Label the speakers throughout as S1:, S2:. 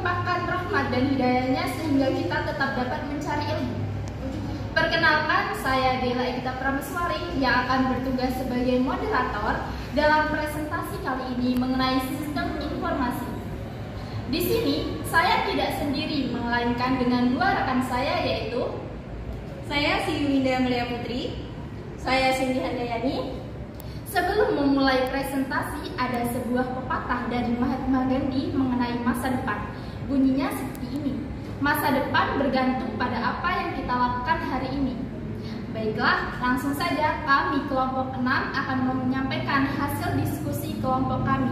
S1: merupakan rahmat dan hidayahnya sehingga kita tetap dapat mencari ilmu. Perkenalkan, saya Dela Ekita Prameswari yang akan bertugas sebagai moderator dalam presentasi kali ini mengenai sistem informasi. Di sini, saya tidak sendiri, melainkan dengan dua rekan saya, yaitu
S2: saya Siyuminda Melia Putri, saya Cindy Handayani.
S1: Sebelum memulai presentasi, ada sebuah pepatah dari Mahatma Gandhi mengenai masa depan. Bunyinya seperti ini: masa depan bergantung pada apa yang kita lakukan hari ini. Baiklah, langsung saja kami kelompok 6 akan menyampaikan hasil diskusi kelompok kami.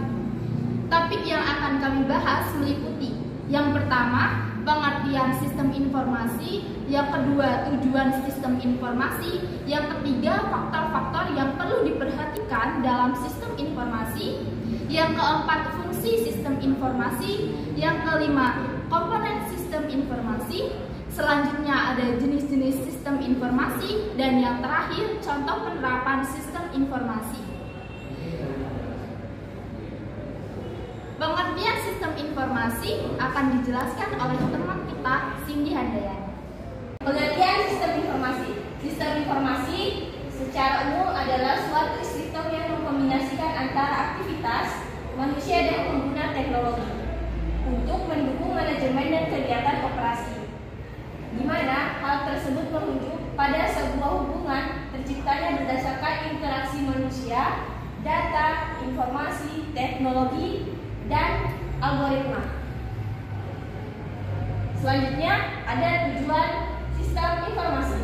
S1: Topik yang akan kami bahas meliputi: yang pertama, pengertian sistem informasi; yang kedua, tujuan sistem informasi; yang ketiga, faktor-faktor yang perlu diperhatikan dalam sistem informasi; yang keempat, fungsi sistem informasi; yang kelima, komponen sistem informasi; selanjutnya ada jenis-jenis sistem informasi; dan yang terakhir, contoh penerapan sistem informasi. Pengertian sistem informasi akan dijelaskan oleh teman kita, Cindy Handayani.
S2: Pengertian sistem informasi. Sistem informasi secara umum adalah suatu sistem yang mengkombinasikan antara aktivitas manusia dan pengguna teknologi untuk mendukung manajemen dan kegiatan operasi, di mana hal tersebut merujuk pada sebuah hubungan terciptanya berdasarkan interaksi manusia, data, informasi, teknologi, dan algoritma. Selanjutnya ada tujuan sistem informasi.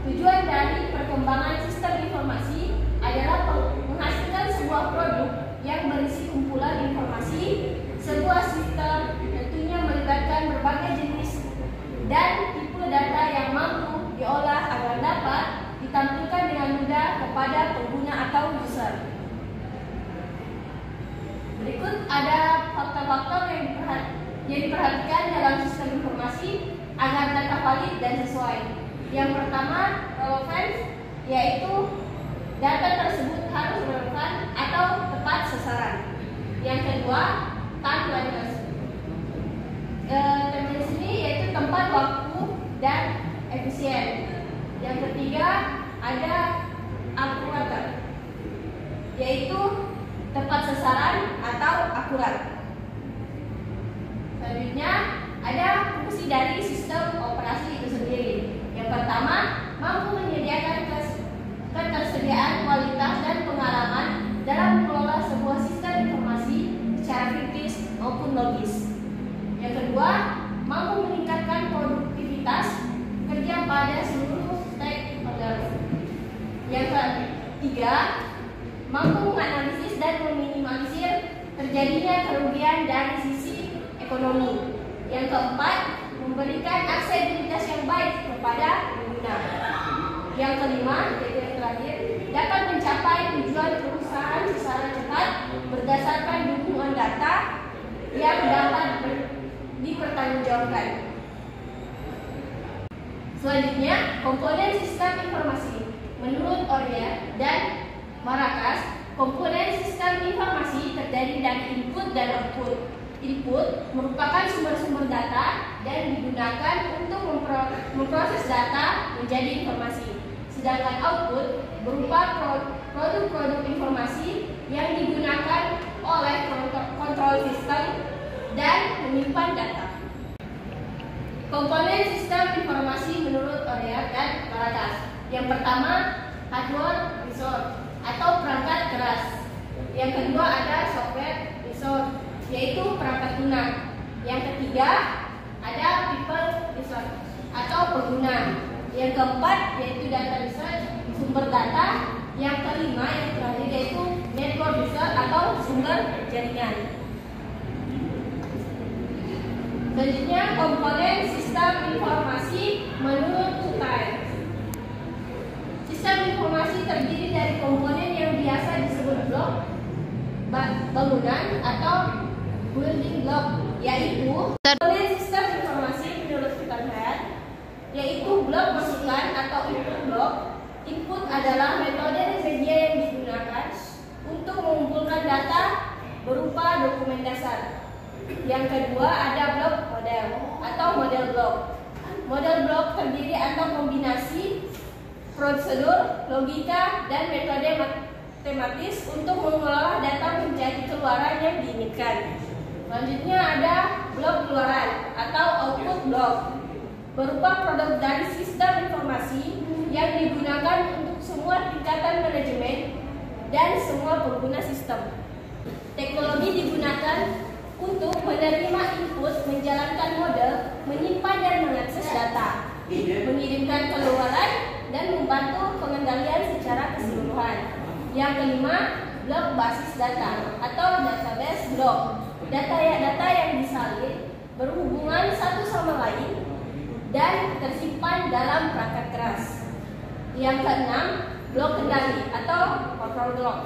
S2: Tujuan dari perkembangan sistem informasi adalah menghasilkan sebuah produk yang berisi kumpulan informasi. Sebuah sistem tentunya melibatkan berbagai jenis dan tipe data yang mampu diolah agar dapat ditampilkan dengan mudah kepada pengguna atau user. Berikut ada faktor-faktor yang diperhatikan dalam sistem informasi agar data valid dan sesuai. Yang pertama, relevan, yaitu data tersebut harus relevan atau tepat sasaran. Yang kedua, timeliness. Tema di sini yaitu tempat, waktu, dan efisien. Yang ketiga, ada accurate, yaitu tepat sasaran atau akurat. Selanjutnya ada fungsi dari sistem operasi itu sendiri. Yang pertama, mampu menyediakan ketersediaan kualitas dan pengalaman dalam mengelola sebuah sistem informasi secara kritis maupun logis. Yang kedua, mampu meningkatkan produktivitas kerja pada seluruh stakeholder. Yang ketiga, mampu menganalisis dan meminimalisir terjadinya kerugian dari sisi ekonomi. Yang keempat, memberikan aksesibilitas yang baik kepada pengguna. Yang kelima, yaitu yang terakhir, dapat mencapai tujuan perusahaan secara cepat berdasarkan dukungan data yang dapat dipertanggungjawabkan. Selanjutnya, komponen sistem informasi. Menurut Orya dan Marakas, komponen sistem informasi terdiri dari input dan output. Input merupakan sumber-sumber data dan digunakan untuk memproses data menjadi informasi. Sedangkan output berupa produk-produk informasi yang digunakan oleh kontrol sistem dan menyimpan data. Komponen sistem informasi menurut Orya dan Marakas. Yang pertama, hardware resource atau perangkat keras. Yang kedua ada software resource, yaitu perangkat lunak. Yang ketiga ada people resource atau pengguna. Yang keempat yaitu data research, sumber data. Yang kelima yang terakhir yaitu network research atau sumber jaringan. Selanjutnya komponen sistem informasi menurut Sutai. Sistem informasi terdiri dari komponen yang biasa disebut blok bangunan atau building block, yaitu komponen sistem informasi menurut Sutai, yaitu blok masukan atau input block. Input adalah metode media yang digunakan untuk mengumpulkan data berupa dokumen dasar. Yang kedua ada blok atau model blok. Model blok terdiri atas kombinasi prosedur, logika, dan metode matematis untuk mengolah data menjadi keluaran yang diinginkan. Selanjutnya ada blok keluaran atau output blok, berupa produk dari sistem informasi yang digunakan untuk semua tingkatan manajemen dan semua pengguna sistem. Teknologi digunakan untuk menerima input, menjalankan model, menyimpan dan mengakses data, mengirimkan keluaran, dan membantu pengendalian secara keseluruhan. Yang kelima, blok basis data atau database blok. Data yang disalin berhubungan satu sama lain dan tersimpan dalam perangkat keras. Yang keenam, blok kendali atau control block.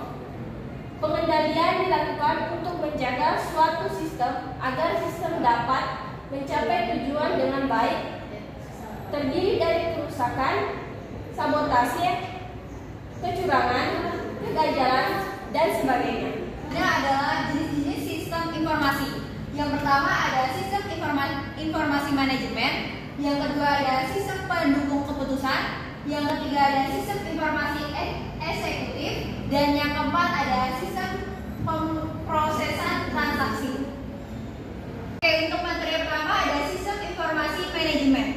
S2: Pengendalian dilakukan untuk menjaga suatu sistem agar sistem dapat mencapai tujuan dengan baik. Terdiri dari kerusakan, sabotase, kecurangan, kegagalan, dan sebagainya.
S3: Ini adalah jenis-jenis sistem informasi. Yang pertama ada sistem informasi manajemen, yang kedua ada sistem pendukung keputusan, yang ketiga ada sistem informasi eksekutif, dan yang keempat ada sistem pemrosesan transaksi. Oke, untuk materi pertama ada sistem informasi manajemen.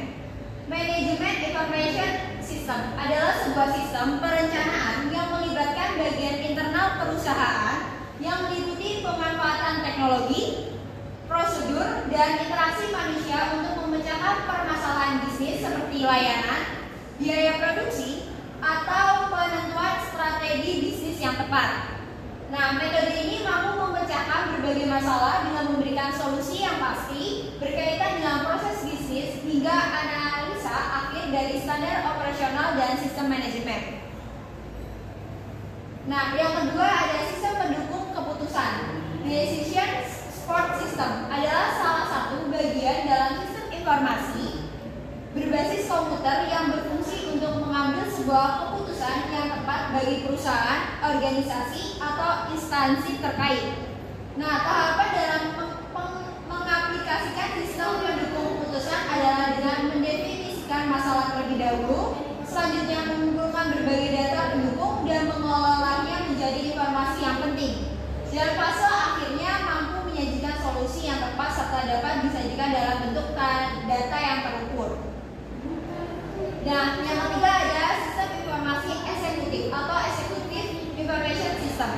S3: Manajemen Information System adalah sebuah sistem perencanaan yang melibatkan bagian internal perusahaan yang meliputi pemanfaatan teknologi, prosedur, dan interaksi manusia untuk memecahkan permasalahan bisnis seperti layanan, biaya produksi, atau penentuan strategi bisnis yang tepat. Nah, metode ini mampu memecahkan berbagai masalah dengan memberikan solusi yang pasti berkaitan dengan proses bisnis hingga analisa akhir dari standar operasional dan sistem manajemen. Nah, yang kedua ada sistem pendukung keputusan. Decision Support System adalah salah satu bagian dalam sistem informasi berbasis komputer yang berfungsi untuk mengambil sebuah keputusan yang tepat bagi perusahaan, organisasi, atau instansi terkait. Nah, tahapan dalam mengaplikasikan sistem pendukung keputusan adalah dengan mendefinisikan masalah terlebih dahulu, selanjutnya mengumpulkan berbagai data pendukung dan mengolahnya menjadi informasi yang penting. Dan fase akhirnya mampu menyajikan solusi yang tepat serta dapat disajikan dalam bentuk data yang terukur. Nah, yang ketiga ada sistem informasi eksekutif atau Executive Information System.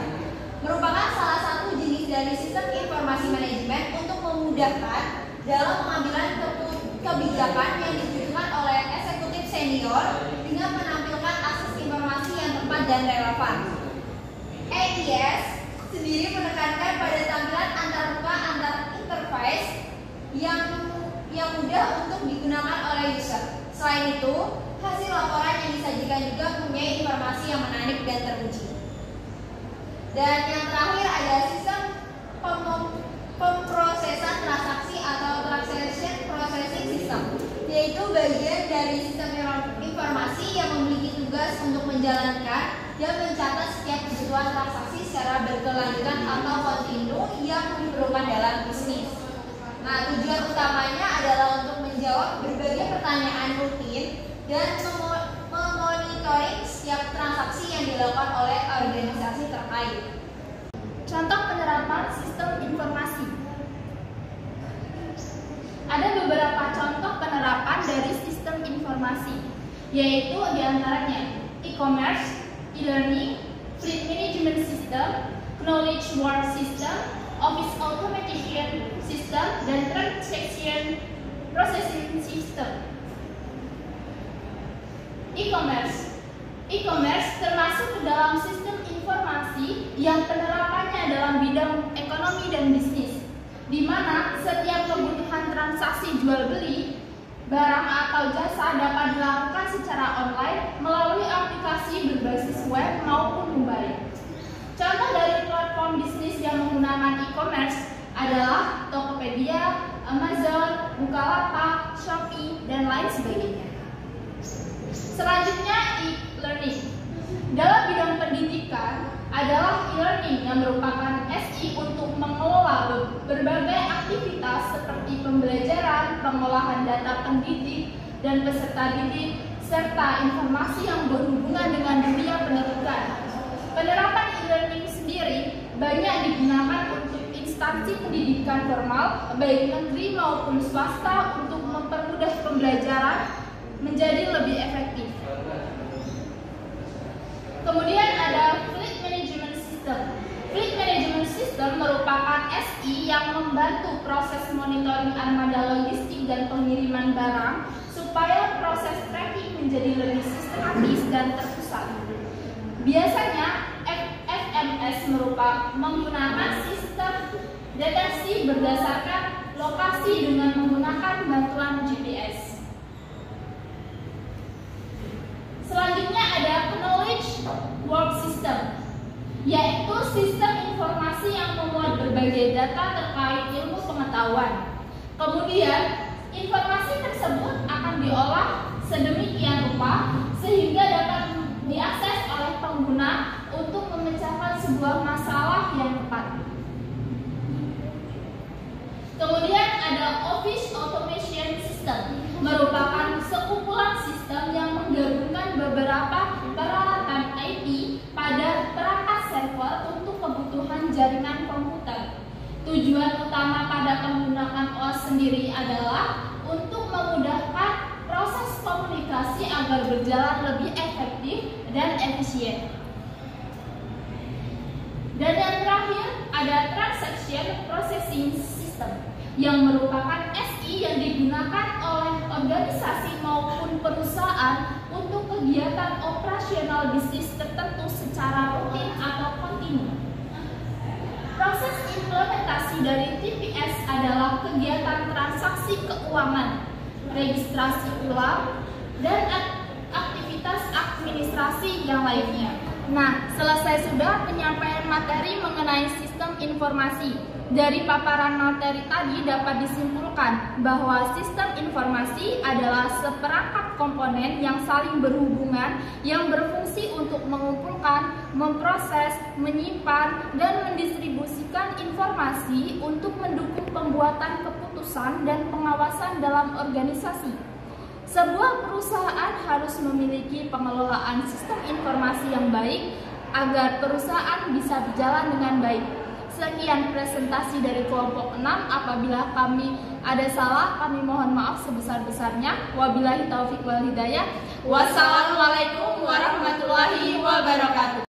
S3: Merupakan salah satu jenis dari sistem informasi manajemen untuk memudahkan dalam pengambilan kebijakan yang ditujukan oleh eksekutif senior dengan menampilkan akses informasi yang tepat dan relevan. AIS sendiri menekankan pada tampilan antarmuka antar interface yang mudah untuk digunakan oleh user. Selain itu, hasil laporan yang disajikan juga mempunyai informasi yang menarik dan teruji. Dan yang terakhir ada sistem pemrosesan transaksi atau transaction processing system, yaitu bagian dari sistem informasi yang memiliki tugas untuk menjalankan dan mencatat setiap kebutuhan transaksi secara berkelanjutan atau kontinu yang diperlukan dalam bisnis. Nah, tujuan utamanya adalah untuk menjawab berbagai pertanyaan rutin dan memonitoring setiap transaksi yang dilakukan oleh organisasi terkait.
S1: Contoh penerapan sistem informasi. Ada beberapa contoh penerapan dari sistem informasi, yaitu diantaranya e-commerce, e-learning, fleet management system, knowledge work system, office automation system, dan transaction processing system. E-commerce termasuk ke dalam sistem informasi yang penerapannya dalam bidang ekonomi dan bisnis, di mana setiap kebutuhan transaksi jual beli barang atau jasa dapat dilakukan secara online melalui aplikasi berbasis web maupun mobile. Contoh dari platform bisnis yang menggunakan e-commerce adalah Tokopedia, Amazon, Bukalapak, Shopee, dan lain sebagainya. Selanjutnya, e-learning. Dalam bidang pendidikan adalah e-learning yang merupakan SI untuk mengelola berbagai aktivitas seperti pembelajaran, pengolahan data pendidik dan peserta didik, serta informasi yang berhubungan dengan dunia pendidikan. Penerapan e-learning sendiri banyak digunakan untuk instansi pendidikan formal, baik negeri maupun swasta, untuk mempermudah pembelajaran menjadi lebih efektif. Kemudian ada Fleet Management System. Fleet Management System merupakan SI yang membantu proses monitoring armada logistik dan pengiriman barang supaya proses tracking menjadi lebih sistematis dan terpusat. Biasanya FMS menggunakan sistem deteksi berdasarkan lokasi dengan menggunakan bantuan GPS. Selanjutnya ada Knowledge Work System, yaitu sistem informasi yang memuat berbagai data terkait ilmu pengetahuan. Kemudian, informasi tersebut akan diolah sedemikian rupa sehingga dapat diakses oleh pengguna untuk memecahkan sebuah masalah yang tepat. Kemudian ada Office Automation System, merupakan sekumpulan sistem yang menggabungkan beberapa peralatan IT pada perangkat server untuk kebutuhan jaringan komputer. Tujuan utama pada penggunaan OS sendiri adalah untuk memudahkan proses komunikasi agar berjalan lebih efektif dan efisien. Dan yang terakhir ada Transaction Processing System, yang merupakan SI yang digunakan oleh organisasi maupun perusahaan untuk kegiatan operasional bisnis tertentu secara rutin atau kontinu. Proses implementasi dari TPS adalah kegiatan transaksi keuangan, registrasi ulang, dan aktivitas administrasi yang lainnya. Nah, selesai sudah penyampaian materi mengenai sistem informasi. Dari paparan materi tadi dapat disimpulkan bahwa sistem informasi adalah seperangkat komponen yang saling berhubungan yang berfungsi untuk mengumpulkan, memproses, menyimpan, dan mendistribusikan informasi untuk mendukung pembuatan keputusan dan pengawasan dalam organisasi. Sebuah perusahaan harus memiliki pengelolaan sistem informasi yang baik agar perusahaan bisa berjalan dengan baik. Sekian presentasi dari kelompok 6. Apabila kami ada salah, kami mohon maaf sebesar-besarnya. Wabillahi taufiq wal hidayah. Wassalamualaikum warahmatullahi wabarakatuh.